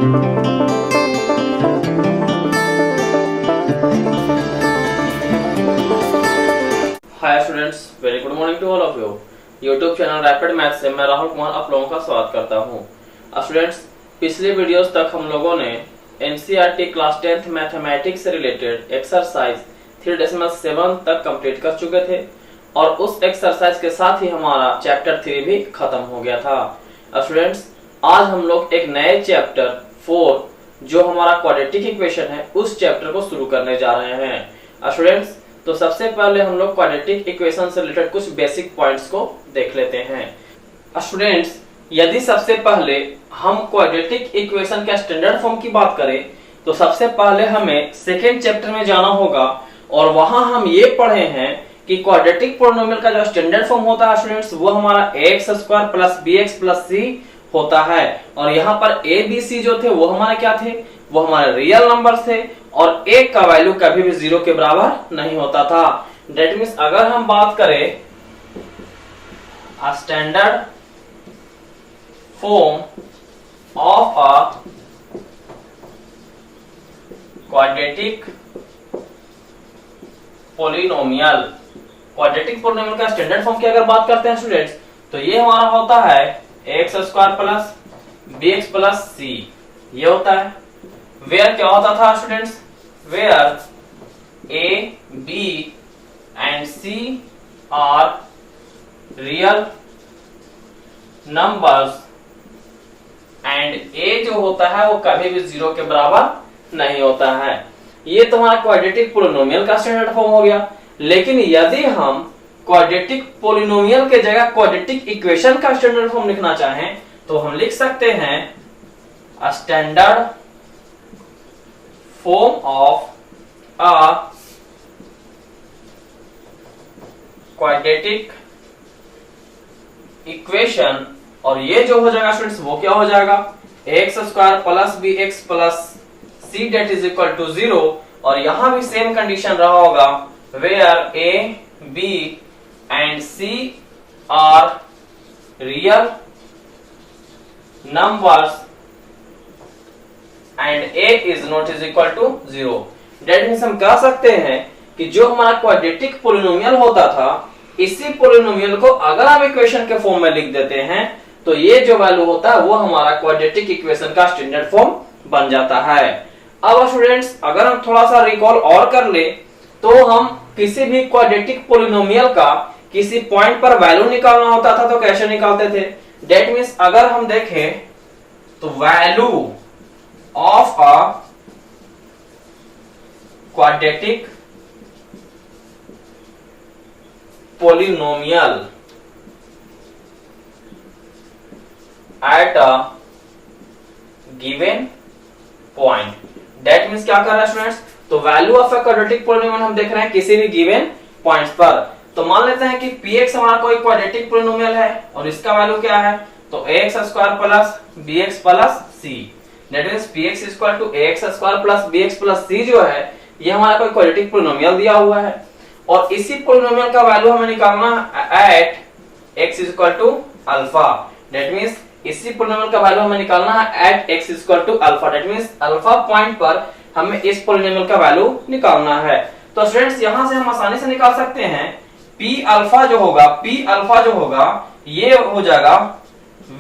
Hi students, very good morning to all of you. YouTube channel rapid math से मैं राहुल कुमार आप लोगों का स्वागत करता हूं। स्टूडेंट्स, पिछले वीडियोस तक हम लोगों ने एनसीईआरटी क्लास 10th मैथमेटिक्स से रिलेटेड एक्सरसाइज 3.7 तक कंप्लीट कर चुके थे और उस एक्सरसाइज के साथ ही हमारा चैप्टर 3 भी खत्म हो गया था। स्टूडेंट्स, आज हम लोग एक नए चैप्टर 4 जो हमारा क्वाड्रेटिक इक्वेशन है उस चैप्टर को शुरू करने जा रहे हैं। स्टूडेंट्स, तो सबसे पहले हम लोग क्वाड्रेटिक इक्वेशन से रिलेटेड कुछ बेसिक पॉइंट्स को देख लेते हैं। स्टूडेंट्स, यदि सबसे पहले हम क्वाड्रेटिक इक्वेशन के स्टैंडर्ड फॉर्म की बात करें तो सबसे पहले हमें सेकेंड चैप्टर में जाना होगा और वहां हम ये पढ़े हैं कि क्वाड्रेटिक पॉलिनोमियल का जो स्टैंडर्ड फॉर्म होता है स्टूडेंट्स वो हमारा ax² plus bx plus c होता है। और यहाँ पर a b c जो थे वो हमारे क्या थे, वो हमारे रियल नंबर थे और a का वैल्यू कभी भी 0 के बराबर नहीं होता था। डेट मीन्स अगर हम बात करें standard form of a quadratic polynomial, quadratic polynomial का स्टैंडर्ड फॉर्म की अगर बात करते हैं स्टूडेंट्स तो ये हमारा होता है ax² plus bx plus c, ये होता है। वेयर क्या होता था students, where a b and c are real numbers and a जो होता है वो कभी भी 0 के बराबर नहीं होता है। ये तुम्हारा क्वाड्रेटिक पॉलिनोमियल का स्टैंडर्ड फॉर्म हो गया। लेकिन यदि हम क्वाड्रेटिक पॉलिनोमियल के जगह क्वाड्रेटिक इक्वेशन का स्टैंडर्ड फॉर्म लिखना चाहें तो हम लिख सकते हैं standard form of a quadratic equation, और ये जो हो जाएगा स्टूडेंट्स वो क्या हो जाएगा, ax² plus bx plus c that is equal to 0। और यहां भी सेम कंडीशन रहा होगा where a b and c are real numbers and a is not is equal to 0। That means हम कह सकते हैं कि जो हमारा क्वाड्रेटिक पॉलिनोमियल होता था इसी पॉलिनोमियल को अगर हम इक्वेशन के फॉर्म में लिख देते हैं तो ये जो वैल्यू होता है वो हमारा क्वाड्रेटिक इक्वेशन का स्टैंडर्ड फॉर्म बन जाता है। अब स्टूडेंट्स, अगर हम थोड़ा सा रिकॉल और कर ले तो हम किसी भी क्वाड्रेटिक पॉलिनोमियल का किसी पॉइंट पर वैल्यू निकालना होता था तो कैसे निकालते थे। डेट मीन्स अगर हम देखें तो value of a quadratic polynomial at a given point, that means क्या कर रहा है स्टूडेंट्स, तो value of a quadratic polynomial हम देख रहे हैं किसी भी गिवन पॉइंट्स पर। तो मान लेते हैं कि px हमारा कोई क्वाड्रेटिक पॉलिनोमियल है और इसका वैल्यू क्या है, तो ax² plus bx plus c, that means px equal to ax² plus bx plus c जो है ये हमारा कोई क्वाड्रेटिक पॉलिनोमियल दिया हुआ है और इसी पॉलिनोमियल का वैल्यू हमें निकालना at x equal to alpha. That means इसी पॉलिनोमियल का वैल्यू हमें निकालना है at x equal to alpha. That means alpha point पर हमें इस पॉलिनोमियल का वैल्यू निकालना है। तो स्टूडेंट्स, यहां से हम आसानी से निकाल सकते हैं p अल्फा जो होगा ये हो जाएगा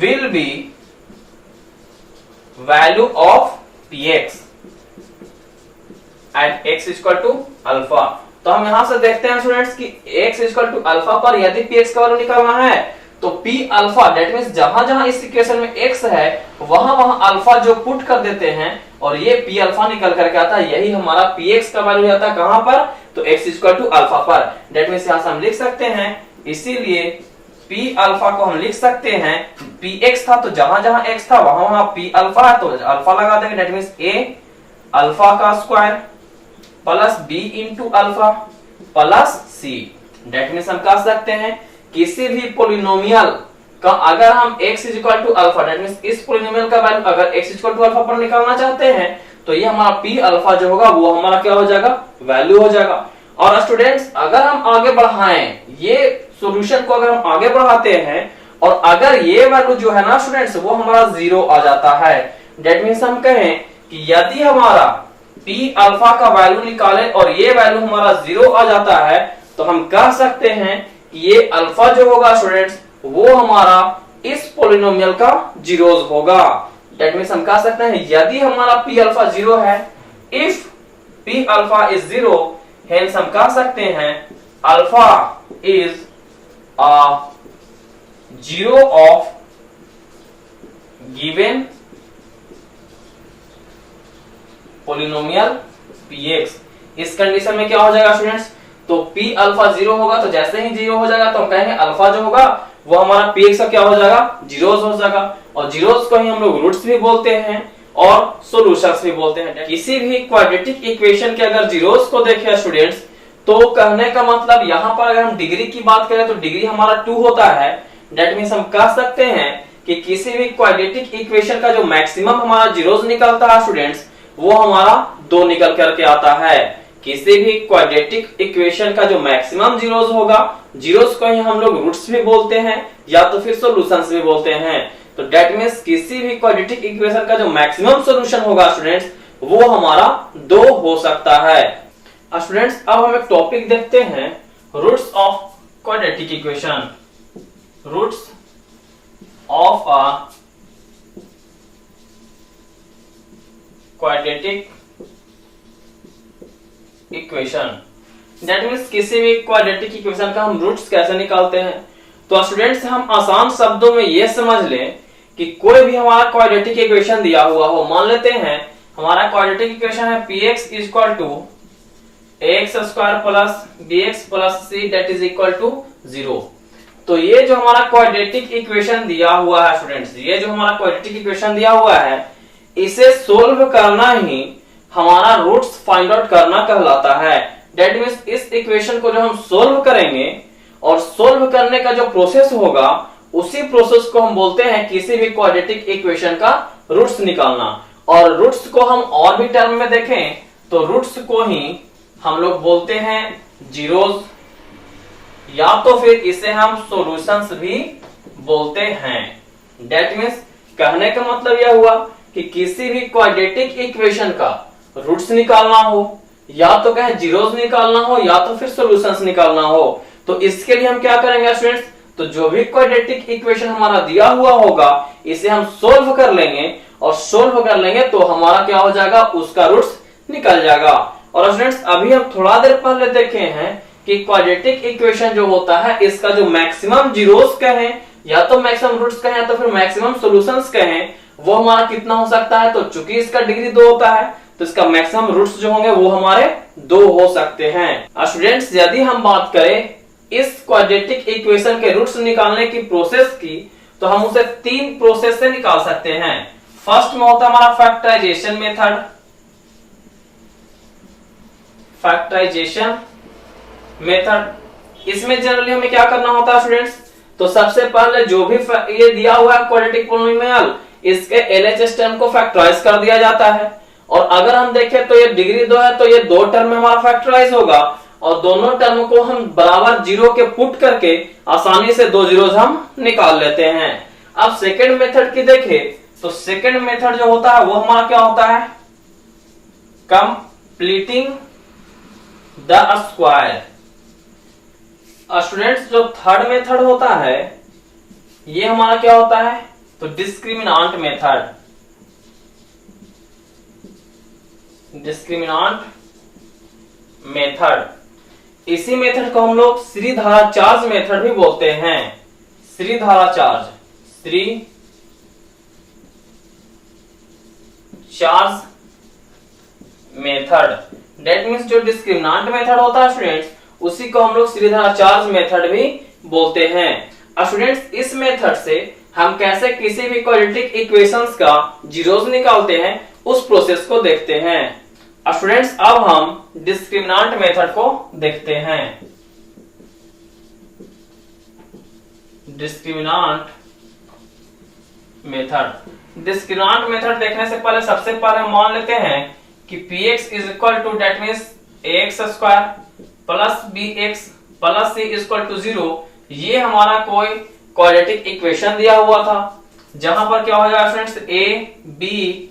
will be value of px at x equal to alpha. तो हम यहां से देखते हैं स्टूडेंट्स कि x इक्वल टू अल्फा पर यदि px का वैल्यू निकालना है तो p अल्फा, दैट मींस जहां जहां इस इक्वेशन में x है वहां वहां अल्फा जो पुट कर देते हैं और ये p अल्फा निकल करके आता है, यही हमारा px का वैल्यू आता है कहां पर, तो x इक्वल टू अल्फा पर। दैट मींस यहां से हम लिख सकते हैं, इसीलिए p अल्फा को हम लिख सकते हैं, px था तो जहां जहां x था वहां वहां p अल्फा है तो अल्फा लगा देंगे। दैट मींस a अल्फा का square plus b into alpha plus c। That means हम कह सकते हैं किसी भी पॉलिनोमियल का अगर हम x is equal to alpha, that means इस पॉलिनोमियल का वैल्यू अगर x is equal to alpha पर निकालना चाहते हैं तो ये हमारा p अल्फा जो होगा वो हमारा क्या हो जाएगा, वैल्यू हो जाएगा। और स्टूडेंट्स, अगर हम आगे बढ़ाएं ये सॉल्यूशन को, अगर हम आगे बढ़ाते हैं और अगर ये वैल्यू जो है ना स्टूडेंट्स वो हमारा 0 आ जाता है, डेट मीन्स हम कहें कि यदि हमारा पी अल्फा का वैल्यू निकाले और ये वैल्यू हमारा 0 आ जाता है तो हम कह सकते हैं कि ये अल्फा जो होगा स्टूडेंट्स वो हमारा इस पोलिनोमियल का जीरोस होगा। डेट मीन्स हम कह सकते हैं यदि हमारा पी अल्फा 0 है, if P alpha is 0, hence हम कह सकते हैं alpha is a zero of given polynomial px। इस कंडीशन में क्या हो जाएगा स्टूडेंट्स, तो p अल्फा 0 होगा तो जैसे ही 0 हो जाएगा तो हम कहेंगे अल्फा जो होगा वो हमारा px का क्या हो जाएगा, जीरोस हो जाएगा। और जीरोस को ही हम लोग रूट्स भी बोलते हैं और सॉल्यूशंस भी बोलते हैं। किसी भी क्वाड्रेटिक इक्वेशन के अगर जीरोस को देखें स्टूडेंट्स तो कहने का मतलब यहाँ पर अगर हम डिग्री की बात करें तो डिग्री हमारा 2 होता है। डेट मीन्स हम कह सकते हैं कि किसी भी क्वाड्रेटिक इक्वेशन का जो मैक्सिमम हमारा जीरोस निकलता है स्टूडेंट्स वो हमारा 2 निकल करके आता है। किसी भी क्वाड्रेटिक इक्वेशन का जो मैक्सिमम जीरोस होगा, जीरोस को ही हम लोग रूट्स भी बोलते हैं या तो फिर सॉल्यूशंस भी बोलते हैं। तो डेट मीन्स किसी भी क्वाड्रेटिक इक्वेशन का जो मैक्सिमम सॉल्यूशन होगा स्टूडेंट्स वो हमारा 2 हो सकता है। स्टूडेंट्स अब हम एक टॉपिक देखते हैं, roots of quadratic equation. Roots of a quadratic equation. That means किसी भी क्वाड्रेटिक इक्वेशन का हम रूट्स कैसे निकालते हैं। तो स्टूडेंट्स हम आसान शब्दों में ये समझ लें कि कोई भी हमारा क्वाड्रेटिक इक्वेशन दिया हुआ हो, मान लेते हैं हमारा क्वाड्रेटिक इक्वेशन है px equal to ax square plus bx plus c that is equal to 0। तो ये जो हमारा क्वाड्रेटिक इक्वेशन दिया हुआ है स्टूडेंट्स, ये जो हमारा क्वाड्रेटिक इक्वेशन दिया हुआ है इसे सोल्व करना ही हमारा रूट्स फाइंड आउट करना कहलाता है। दैट मीन्स इस इक्वेशन को जो हम सोल्व करेंगे और सोल्व करने का जो प्रोसेस होगा उसी प्रोसेस को हम बोलते हैं किसी भी क्वाड्रेटिक इक्वेशन का रूट्स निकालना। और रूट्स को हम और भी टर्म में देखें तो रूट्स को ही हम लोग बोलते हैं जीरोस या तो फिर इसे हम सॉल्यूशंस भी बोलते हैं। दैट मीन्स कहने का मतलब यह हुआ कि किसी भी क्वाड्रेटिक इक्वेशन का रूट्स निकालना हो या तो कहें जीरोस निकालना हो या तो फिर सॉल्यूशंस निकालना हो तो इसके लिए हम क्या करेंगे स्टूडेंट्स, तो जो भी क्वाड्रेटिक इक्वेशन हमारा दिया हुआ होगा इसे हम सोल्व कर लेंगे और सोल्व कर लेंगे तो हमारा क्या हो जाएगा, उसका रूट्स निकल जाएगा। और स्टूडेंट्स अभी हम थोड़ा देर पहले देखे हैं कि क्वाड्रेटिक इक्वेशन जो होता है इसका जो मैक्सिमम जीरोस कहें या तो मैक्सिमम रूट्स कहें या तो फिर मैक्सिमम सॉल्यूशंस कहें वो हमारा कितना हो सकता है। तो चूंकि इसका डिग्री 2 होता है तो इसका मैक्सिमम रूट्स जो होंगे वो हमारे 2 हो सकते हैं। स्टूडेंट्स यदि हम बात करें इस क्वाड्रेटिक इक्वेशन के रूट्स निकालने की प्रोसेस की तो हम उसे 3 प्रोसेस से निकाल सकते हैं। फर्स्ट में होता है हमारा फैक्टराइजेशन मेथड। फैक्टराइजेशन मेथड इसमें जनरली हमें क्या करना होता है स्टूडेंट्स, तो सबसे पहले जो भी ये दिया हुआ है क्वाड्रेटिक पॉलिनोमियल इसके LHS टर्म को फैक्टराइज कर दिया जाता है। और अगर हम देखें तो ये डिग्री 2 है तो ये 2 टर्म में हमारा फैक्टराइज होगा और दोनों टर्म को हम बराबर 0 के पुट करके आसानी से 2 जीरोस हम निकाल लेते हैं। अब सेकंड मेथड की देखें तो सेकंड मेथड जो होता है वो हमारा क्या होता है, कंप्लीटिंग द स्क्वायर। स्टूडेंट्स जो थर्ड मेथड होता है ये हमारा क्या होता है, तो डिस्क्रिमिनांट मेथड। डिस्क्रिमिनांट मेथड इसी मेथड को हम लोग श्रीधारा चार्ज मेथड भी बोलते हैं। श्रीधारा चार्ज, श्री चार्ज मेथड। दैट मीन्स जो डिस्क्रिमिनांट मेथड होता है स्टूडेंट्स उसी को हम लोग श्रीधारा चार्ज मेथड भी बोलते हैं। स्टूडेंट्स इस मेथड से हम कैसे किसी भी क्वाड्रेटिक इक्वेशंस का जीरोस निकालते हैं उस प्रोसेस को देखते हैं। स्टूडेंट्स अब हम डिस्क्रिमिनांट मेथड को देखते हैं। डिस्क्रिमिनांट मेथड। डिस्क्रिमिनांट मेथड देखने से पहले सबसे पहले हम मान लेते हैं कि px is equal to that means ax square plus bx plus c equal to 0। ये हमारा कोई क्वाड्रेटिक इक्वेशन दिया हुआ था जहां पर क्या हो जाएगा students, A B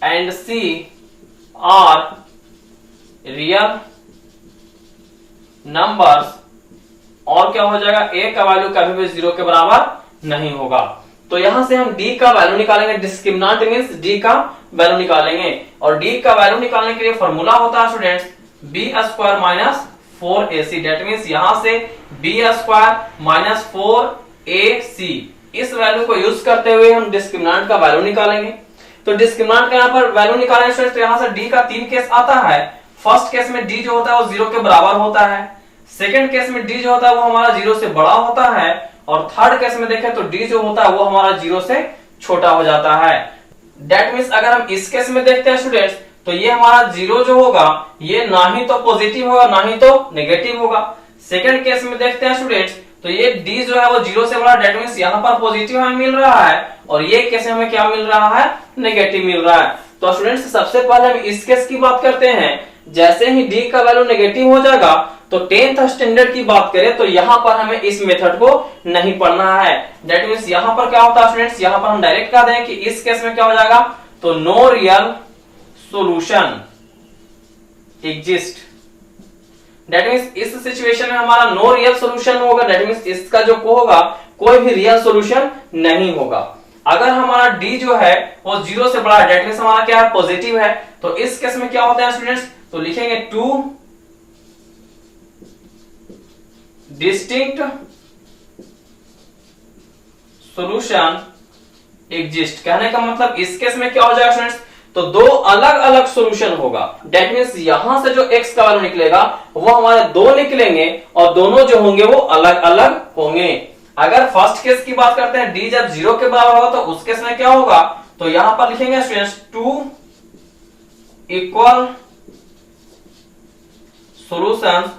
and C are real numbers, और क्या हो जाएगा, ए का वैल्यू कभी भी 0 के बराबर नहीं होगा। तो यहां से हम डी का वैल्यू निकालेंगे, डिस्क्रिमिनेंट मींस डी का वैल्यू निकालेंगे, और डी का वैल्यू निकालने के लिए फॉर्मूला होता है students B square minus 4ac, that means यहां से बी स्क्वायर माइनस 4ac, इस वैल्यू को यूज करते हुए हम डिस्क्रिमिनेंट का वैल्यू निकालेंगे। तो डिस्क्रिमिनेंट का यहाँ पर वैल्यू निकालेंगे स्टूडेंट्स, तो यहां से डी का 3 केस आता है। फर्स्ट केस में डी जो होता है वो 0 के बराबर होता है, सेकंड केस में डी जो होता है वो हमारा 0 से बड़ा होता है, और थर्ड केस में देखें तो डी जो होता है वो हमारा 0 से छोटा हो जाता है। दैट मींस अगर हम इस केस में देखते हैं स्टूडेंट्स, तो ये हमारा 0 जो होगा ये ना ही तो पॉजिटिव होगा ना ही तो नेगेटिव होगा। सेकंड केस में देखते हैं स्टूडेंट्स, तो ये डी जो है वो 0 से बड़ा, दैट मींस यहाँ पर पॉजिटिव हमें मिल रहा है, और ये केस में हमें क्या मिल रहा है, नेगेटिव मिल रहा है। तो स्टूडेंट्स सबसे पहले हम इस केस की बात करते हैं। जैसे ही डी का वैल्यू नेगेटिव हो जाएगा, तो 10th स्टैंडर्ड की बात करें तो यहां पर हमें इस मेथड को नहीं पढ़ना है। दैट मींस यहां पर क्या होता है स्टूडेंट्स, यहां पर हम डायरेक्ट कह दें कि इस केस में क्या हो जाएगा, तो no real solution exist. That means इस सिचुएशन में हमारा नो रियल सॉल्यूशन होगा, दैट मींस इसका जो को होगा कोई भी रियल सॉल्यूशन नहीं होगा। अगर हमारा डी जो है वो 0 से बड़ा है, दैट मींस हमारा क्या है, पॉजिटिव है, तो इस केस में क्या होता है स्टूडेंट्स, तो लिखेंगे 2 डिस्टिंक्ट सॉल्यूशन एग्जिस्ट। कहने का मतलब इस केस में क्या हो जाएगा स्टूडेंट्स, तो दो अलग अलग सॉल्यूशन होगा। दैट मींस यहां से जो x का वैल्यू निकलेगा वो हमारे 2 निकलेंगे, और दोनों जो होंगे वो अलग अलग होंगे। अगर फर्स्ट केस की बात करते हैं, d जब 0 के बराबर होगा तो उस केस में क्या होगा, तो यहां पर लिखेंगे स्टूडेंट्स 2 इक्वल सॉल्यूशंस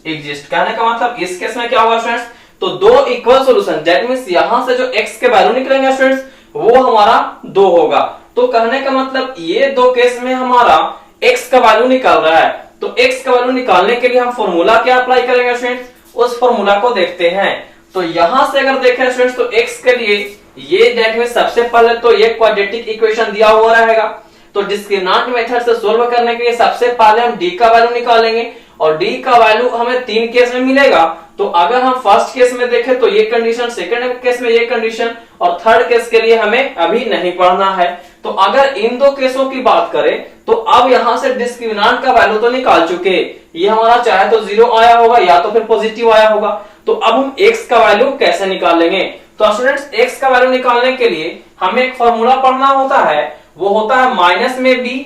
एग्जिस्ट। कहने का मतलब इस केस में क्या होगा स्टूडेंट्स, तो 2 इक्वल सॉल्यूशन, दैट मींस यहां से जो x के वैल्यू निकलेंगे स्टूडेंट्स वो हमारा 2 होगा। तो कहने का मतलब ये 2 केस में हमारा x का वैल्यू निकाल रहा है। तो x का वैल्यू निकालने के लिए हम फॉर्मूला क्या अप्लाई करेंगे स्टूडेंट्स, उस फॉर्मूला को देखते हैं। तो यहां से अगर देखें स्टूडेंट्स, तो x के लिए ये दैट मींस सबसे पहले तो ये क्वाड्रेटिक इक्वेशन दिया हुआ रहेगा, तो डिस्क्रिमिनेंट मेथड से सोल्व करने के लिए सबसे पहले हम d का वैल्यू निकालेंगे, और d का वैल्यू हमें 3 केस में मिलेगा। तो अगर हम फर्स्ट केस में देखें तो ये कंडीशन, सेकंड केस में ये कंडीशन, और थर्ड केस के लिए हमें अभी नहीं पढ़ना है। तो अगर इन 2 केसों की बात करें तो अब यहां से डिस्क्रिमिनेंट का वैल्यू तो निकाल चुके, ये हमारा चाहे तो 0 आया होगा या तो फिर पॉजिटिव आया होगा। तो अब हम x का वैल्यू कैसे निकालेंगे, तो स्टूडेंट्स x का वैल्यू निकालने के लिए हमें एक फॉर्मूला पढ़ना होता है, वो होता है माइनस में b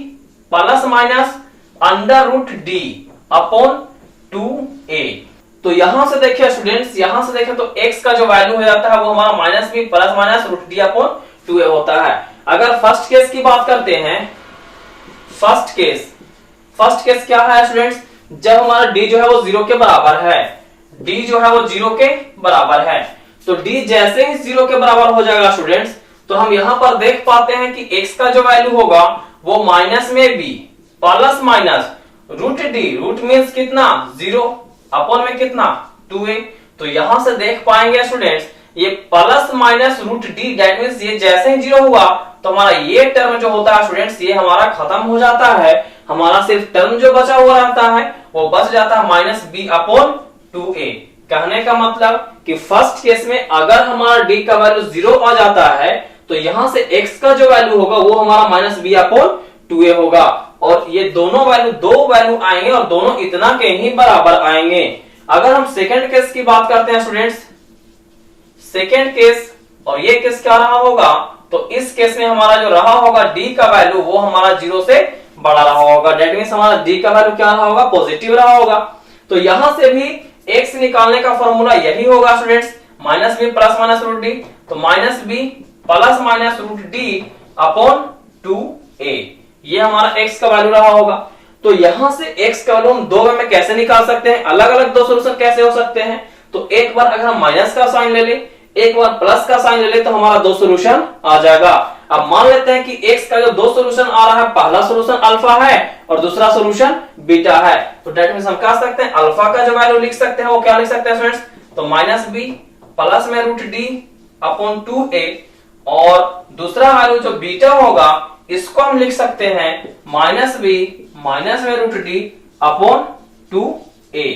plus minus under root D upon 2a। तो यहां से देखिए स्टूडेंट्स, यहां से देखें तो x का जो वैल्यू हो जाता है वो हमारा minus b plus minus root D upon 2a होता है। अगर फर्स्ट केस की बात करते हैं, फर्स्ट केस क्या है स्टूडेंट्स, जब हमारा d जो है वो 0 के बराबर है, d जो है वो 0 के बराबर है, तो d जैसे ही 0 के बराबर हो जाएगा स्टूडेंट्स, तो हम यहां पर देख पाते हैं कि x का जो वैल्यू होगा वो माइनस में b plus minus root D, root means कितना 0 अपॉन में कितना 2a। तो यहां से देख पाएंगे स्टूडेंट्स ये plus minus root D, that means ये जैसे ही 0 हुआ तो हमारा ये टर्म जो होता है स्टूडेंट्स ये हमारा खत्म हो जाता है, हमारा सिर्फ टर्म जो बचा हुआ रहता है वो बच जाता है माइनस बी अपॉन 2a। कहने का मतलब कि फर्स्ट केस में अगर हमारा d का वैल्यू 0 आ जाता है तो यहां से x का जो वैल्यू होगा वो हमारा माइनस बी अपॉन 2a होगा, और ये दोनों वैल्यू 2 वैल्यू आएंगे और दोनों इतना के ही बराबर आएंगे। अगर हम सेकंड केस की बात करते हैं स्टूडेंट्स, सेकंड केस और ये केस क्या रहा होगा, तो इस केस में हमारा जो रहा होगा d का वैल्यू वो हमारा 0 से बड़ा रहा होगा, दैट मींस हमारा d का वैल्यू क्या रहा होगा, पॉजिटिव रहा होगा। तो यहां से भी x निकालने का फॉर्मूला यही होगा students, minus b plus minus root d, तो minus b plus minus root D upon 2a, ये हमारा x का वैल्यू रहा होगा। तो यहां से x का वैल्यू हम 2 वे में कैसे निकाल सकते हैं, अलग अलग 2 सॉल्यूशन कैसे हो सकते हैं, तो एक बार अगर हम माइनस का साइन ले ले, एक बार प्लस का साइन ले ले, तो हमारा 2 सॉल्यूशन आ जाएगा। अब मान लेते हैं कि x का जो 2 सॉल्यूशन आ रहा है, पहला सॉल्यूशन अल्फा है और दूसरा सॉल्यूशन बीटा है, तो दैट मींस हम कह सकते हैं अल्फा का जो वैल्यू लिख सकते हैं वो क्या लिख सकते हैं स्टूडेंट्स, तो माइनस बी प्लस में रूट डी अपॉन 2a, और दूसरा वैल्यू जो बीटा होगा इसको हम लिख सकते हैं -b माइनस में √d अपॉन 2a।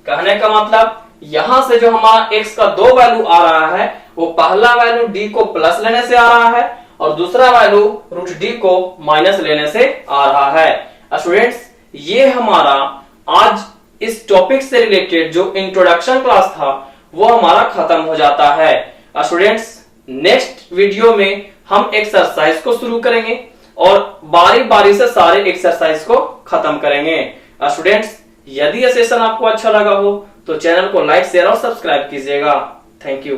कहने का मतलब यहां से जो हमारा x का दो वैल्यू आ रहा है वो पहला वैल्यू d को प्लस लेने से आ रहा है और दूसरा वैल्यू √d को माइनस लेने से आ रहा है। स्टूडेंट्स, ये हमारा आज इस टॉपिक से रिलेटेड जो इंट्रोडक्शन क्लास था वो हमारा खत्म हो जाता है। स्टूडेंट्स, नेक्स्ट वीडियो में हम एक्सरसाइज को शुरू करेंगे और बारी बारी से सारे एक्सरसाइज को खत्म करेंगे। स्टूडेंट्स, यदि यह सेशन आपको अच्छा लगा हो तो चैनल को लाइक, शेयर और सब्सक्राइब कीजिएगा। Thank you.